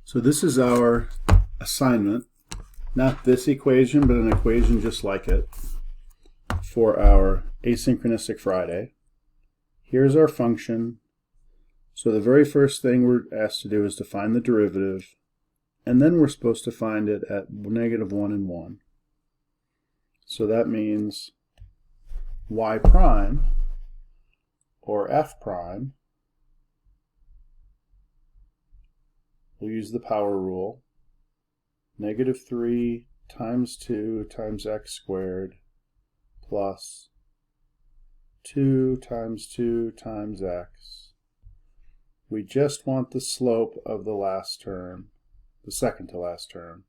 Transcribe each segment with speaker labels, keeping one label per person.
Speaker 1: So this is our assignment, not this equation, but an equation just like it for our asynchronistic Friday. Here's our function. So the very first thing we're asked to do is to find the derivative, and then we're supposed to find it at -1 and 1. So that means y prime, or f prime, we'll use the power rule, -3 times 2 times x squared plus 2 times 2 times x. We just want the slope of the last term, the second to last term,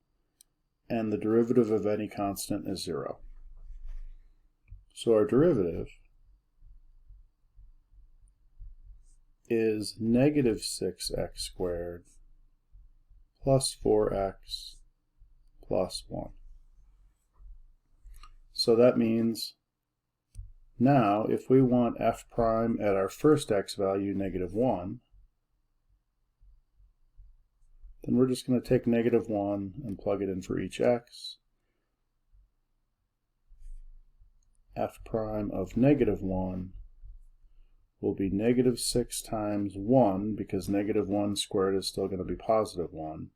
Speaker 1: and the derivative of any constant is 0. So our derivative is -6x squared plus 4x plus 1. So that means now if we want f prime at our first x value, -1, then we're just going to take -1 and plug it in for each x. F prime of -1 will be -6 times 1, because -1 squared is still going to be +1,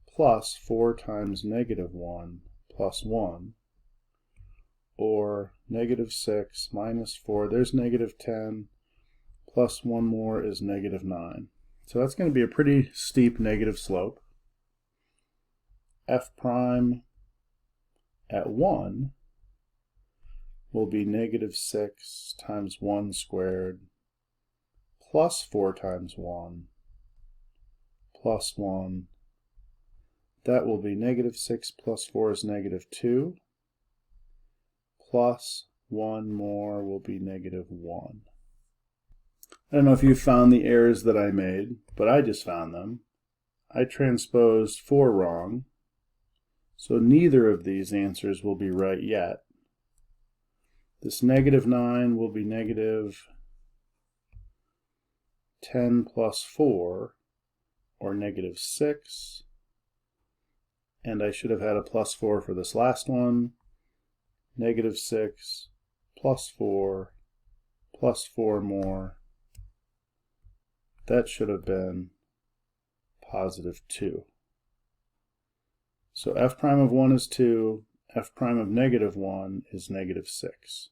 Speaker 1: plus 4 times -1 plus 1, or -6 minus 4, there's -10, plus 1 more is -9. So that's going to be a pretty steep negative slope. F prime at 1 will be -6 times 1 squared plus 4 times 1 plus 1. That will be -6 plus 4 is -2, plus 1 more will be -1. I don't know if you found the errors that I made, but I just found them. I transposed 4 wrong, so neither of these answers will be right yet. This -9 will be -10 plus 4, or -6. And I should have had a plus 4 for this last one. -6 plus 4 plus 4 more. That should have been +2. So f prime of 1 is 2. F prime of -1 is -6.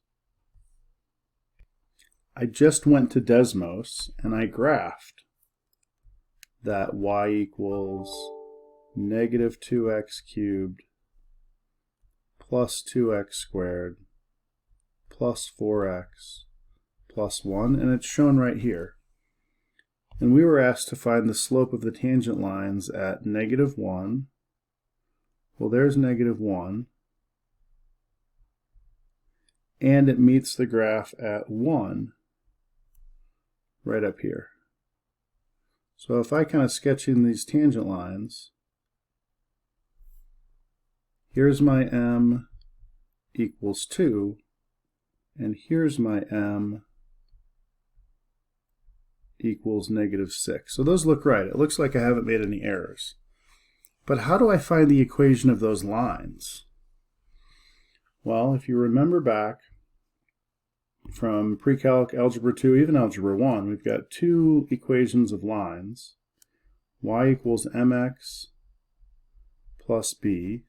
Speaker 1: I just went to Desmos and I graphed that y equals -2x cubed plus 2x squared plus 4x plus 1, and it's shown right here. And we were asked to find the slope of the tangent lines at -1. Well, there's -1. And it meets the graph at 1 right up here. So if I kind of sketch in these tangent lines, here's my m equals 2, and here's my m equals -6. So those look right. It looks like I haven't made any errors. But how do I find the equation of those lines? Well, if you remember back from pre-calc, algebra 2, even algebra 1, we've got two equations of lines. Y equals mx plus b,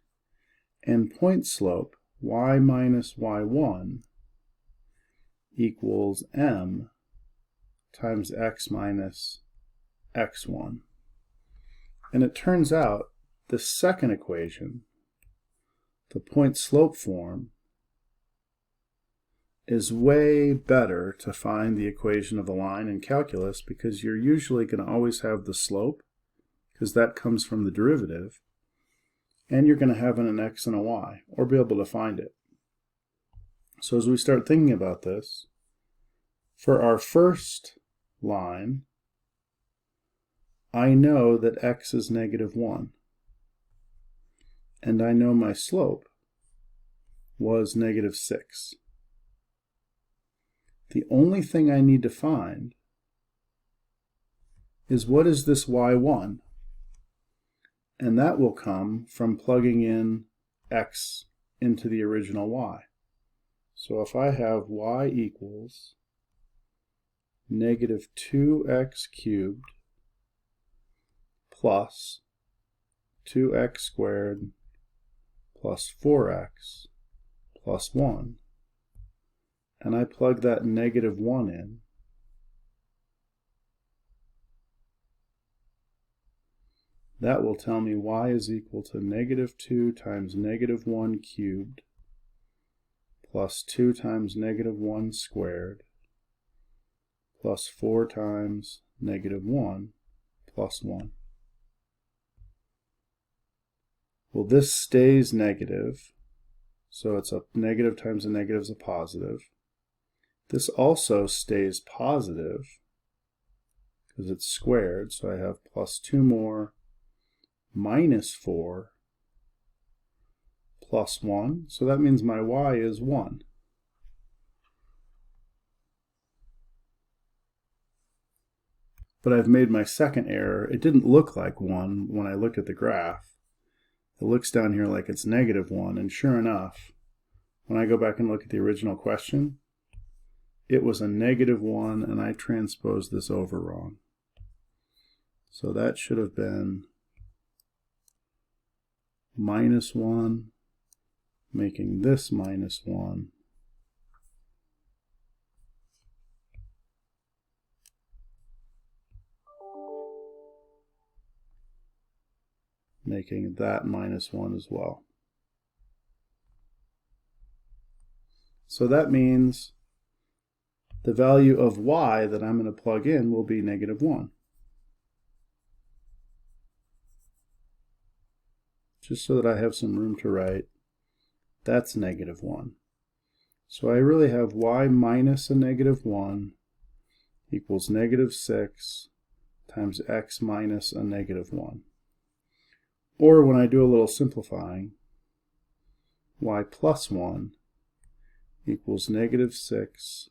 Speaker 1: and point slope y minus y1 equals m times x minus x1. And it turns out the second equation, the point slope form, is way better to find the equation of a line in calculus, because you're usually going to always have the slope, because that comes from the derivative, and you're going to have an x and a y, or be able to find it. So as we start thinking about this, for our first line, I know that x is -1, and I know my slope was -6. The only thing I need to find is what is this y1? And that will come from plugging in x into the original y. So if I have y equals negative 2x cubed plus 2x squared plus 4x plus 1, and I plug that negative 1 in, that will tell me y is equal to negative 2 times negative 1 cubed plus 2 times negative 1 squared plus 4 times negative 1 plus 1. Well, this stays negative, so it's a negative times a negative is a positive. This also stays positive because it's squared, so I have plus 2 more minus 4 plus 1, so that means my y is 1. But I've made my second error. It didn't look like 1 when I looked at the graph. It looks down here like it's negative 1, and sure enough, when I go back and look at the original question, it was a negative 1, and I transposed this over wrong. So that should have been minus 1, making this minus 1. Making that minus 1 as well. So that means the value of y that I'm going to plug in will be negative 1. Just so that I have some room to write, that's negative 1. So I really have y minus a negative 1 equals negative 6 times x minus a negative 1. Or when I do a little simplifying, y plus 1 equals negative 6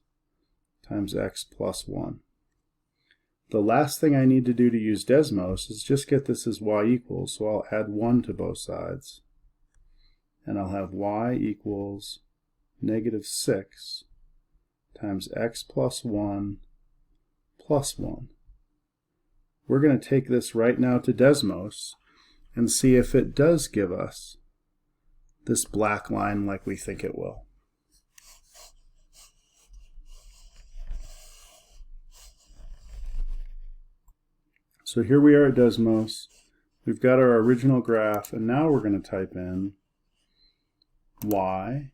Speaker 1: times x plus 1. The last thing I need to do to use Desmos is just get this as y equals, so I'll add 1 to both sides. And I'll have y equals negative 6 times x plus 1 plus 1. We're going to take this right now to Desmos and see if it does give us this black line like we think it will. So here we are at Desmos. We've got our original graph, and now we're going to type in y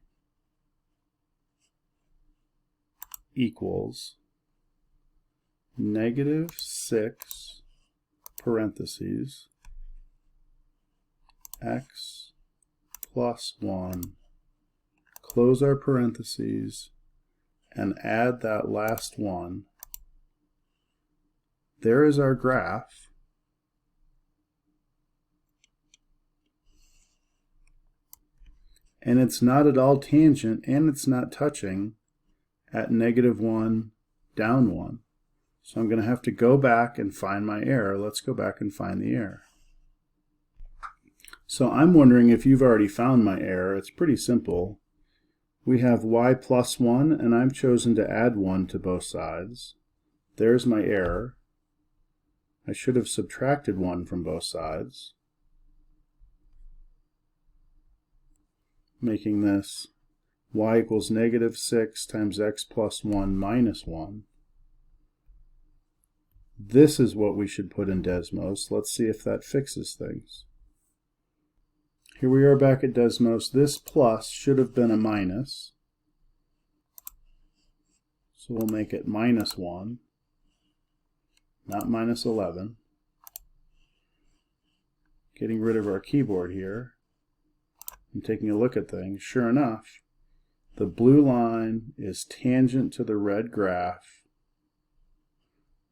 Speaker 1: equals negative 6 parentheses x plus 1, close our parentheses, and add that last one. There is our graph. And it's not at all tangent, and it's not touching at negative 1, down 1. So I'm going to have to go back and find my error. Let's go back and find the error. So I'm wondering if you've already found my error. It's pretty simple. We have y plus 1, and I've chosen to add 1 to both sides. There's my error. I should have subtracted 1 from both sides, making this y equals negative 6 times x plus 1 minus 1. This is what we should put in Desmos. Let's see if that fixes things. Here we are back at Desmos. This plus should have been a minus. So we'll make it minus 1, not minus 11. Getting rid of our keyboard here and taking a look at things. Sure enough, the blue line is tangent to the red graph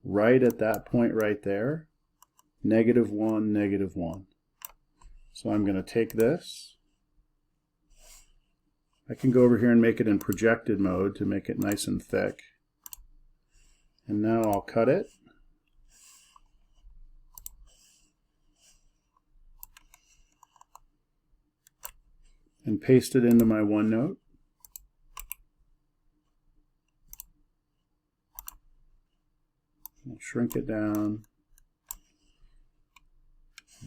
Speaker 1: right at that point right there, negative 1, negative 1. So I'm going to take this. I can go over here and make it in projected mode to make it nice and thick. And now I'll cut it. and paste it into my OneNote. I'll shrink it down.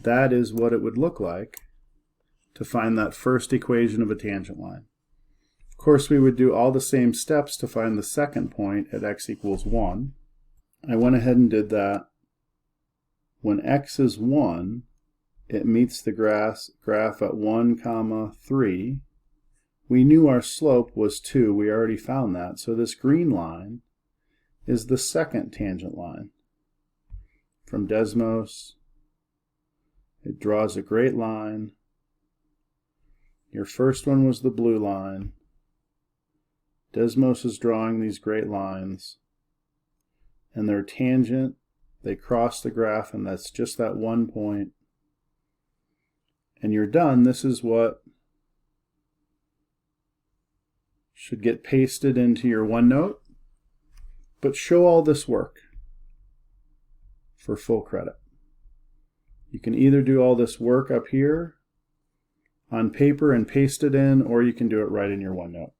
Speaker 1: That is what it would look like to find that first equation of a tangent line. Of course, we would do all the same steps to find the second point at x equals 1. I went ahead and did that. When x is 1, it meets the graph at 1, 3. We knew our slope was 2. We already found that. So this green line is the second tangent line. From Desmos, it draws a great line. Your first one was the blue line. Desmos is drawing these great lines, and they're tangent. They cross the graph, and that's just that one point. And you're done. This is what should get pasted into your OneNote. But show all this work for full credit. You can either do all this work up here on paper and paste it in, or you can do it right in your OneNote.